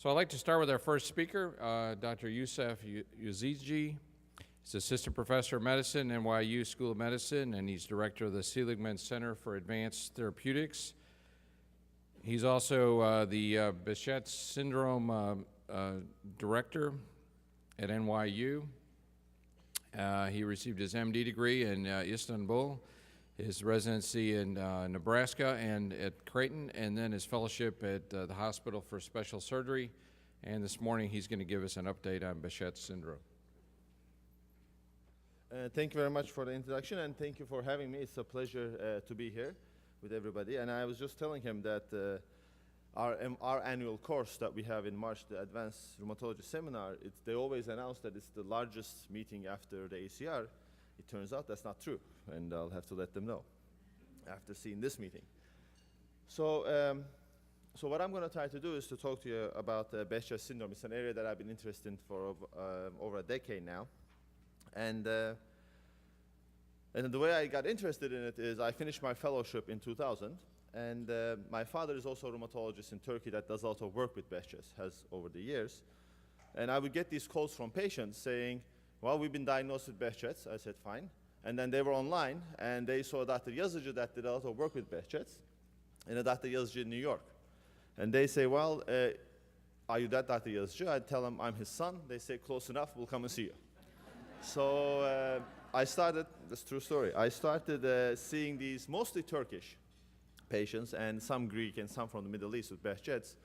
So I'd like to start with our first speaker, Dr. Yusuf Yazici. He's assistant professor of medicine, NYU School of Medicine, and he's director of the Seligman Center for Advanced Therapeutics. He's also the Behs syndrome director at NYU. He received his MD degree in Istanbul, his residency in Nebraska and at Creighton, and then his fellowship at the Hospital for Special Surgery. And this morning he's going to give us an update on Behs syndrome. Thank you very much for the introduction, and thank you for having me. It's a pleasure to be here with everybody. And I was just telling him that our annual course that we have in March, the Advanced Rheumatology Seminar, they always announce that it's the largest meeting after the ACR. It turns out that's not true, and I'll have to let them know after seeing this meeting. So what I'm going to try to do is to talk to you about Behs syndrome. It's an area that I've been interested in for over a decade now. And the way I got interested in it is I finished my fellowship in 2000, and my father is also a rheumatologist in Turkey that does a lot of work with Behs, has over the years. And I would get these calls from patients saying, well, we've been diagnosed with Behs. I said, fine. And then they were online, and they saw Dr. Yazici that did a lot of work with Behs, and a Dr. Yazici in New York. And they say, well, are you that Dr. Yazici? I tell them I'm his son. They say, close enough, we'll come and see you. So I started, this true story, I started seeing these mostly Turkish patients and some Greek and some from the Middle East with Behs.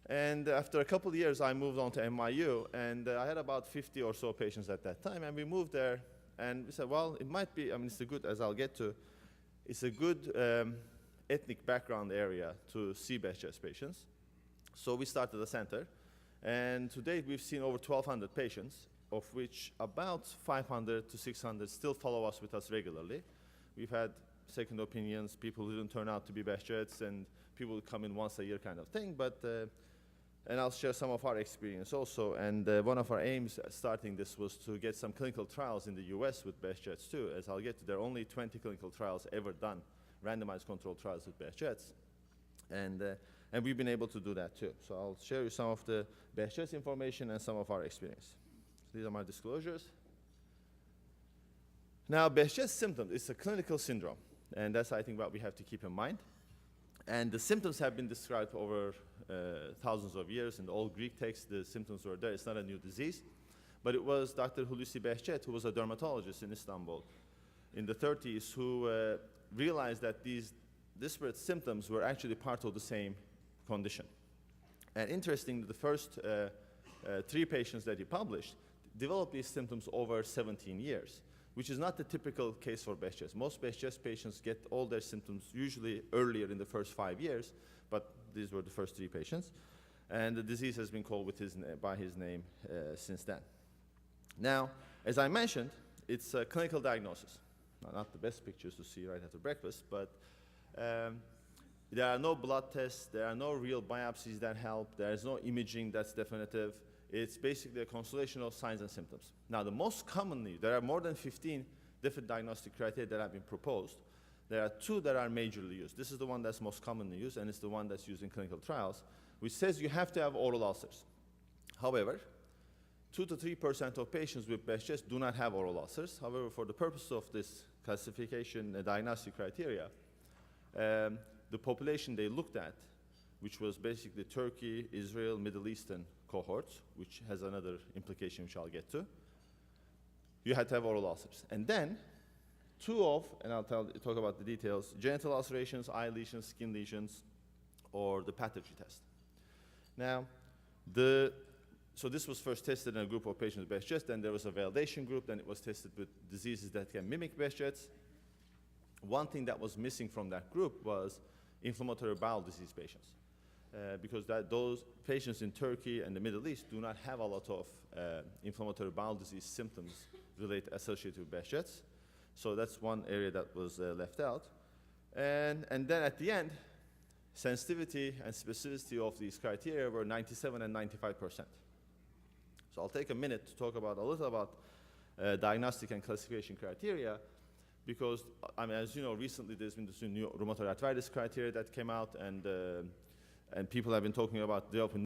And after a couple of years, I moved on to NYU, and I had about 50 or so patients at that time, and we moved there, and we said, well, it might be, I mean, it's a good, as I'll get to, it's a good ethnic background area to see Behs patients. So we started a center, and to date, we've seen over 1,200 patients, of which about 500 to 600 still follow us with us regularly. We've had second opinions, people who didn't turn out to be Behs, and people who come in once a year kind of thing, but and I'll share some of our experience also. And one of our aims starting this was to get some clinical trials in the US with Behs too. As I'll get to, there are only 20 clinical trials ever done, randomized controlled trials with Behs. And we've been able to do that too. So I'll share you some of the Behs information and some of our experience. These are my disclosures. Now, Behs symptoms, it's a clinical syndrome. And that's, I think, what we have to keep in mind. And the symptoms have been described over thousands of years. In the old Greek texts, the symptoms were there. It's not a new disease. But it was Dr. Hulusi Behs, who was a dermatologist in Istanbul in the 30s, who realized that these disparate symptoms were actually part of the same condition. And interestingly, the first 3 patients that he published developed these symptoms over 17 years, which is not the typical case for Behs. Most Behs patients get all their symptoms usually earlier in the first 5 years, but these were the first 3 patients. And the disease has been called with by his name since then. Now, as I mentioned, it's a clinical diagnosis. Not the best pictures to see right after breakfast, but there are no blood tests, there are no real biopsies that help, there is no imaging that's definitive. It's basically a constellation of signs and symptoms. Now, the most commonly, there are more than 15 different diagnostic criteria that have been proposed. There are 2 that are majorly used. This is the one that's most commonly used, and it's the one that's used in clinical trials, which says you have to have oral ulcers. However, 2 to 3% of patients with Behs do not have oral ulcers. However, for the purpose of this classification diagnostic criteria, the population they looked at, which was basically Turkey, Israel, Middle Eastern cohorts, which has another implication which I'll get to, you had to have oral ulcers. And then 2 of, and I'll talk about the details, genital ulcerations, eye lesions, skin lesions, or the pathology test. Now, so this was first tested in a group of patients with Behs, then there was a validation group, then it was tested with diseases that can mimic Behs. One thing that was missing from that group was inflammatory bowel disease patients. Because those patients in Turkey and the Middle East do not have a lot of inflammatory bowel disease symptoms associated with Behs. So that's one area that was left out. And then at the end, sensitivity and specificity of these criteria were 97 and 95%. So I'll take a minute to talk about a little about diagnostic and classification criteria, because, I mean, as you know, recently there's been this new rheumatoid arthritis criteria that came out, and people have been talking about developing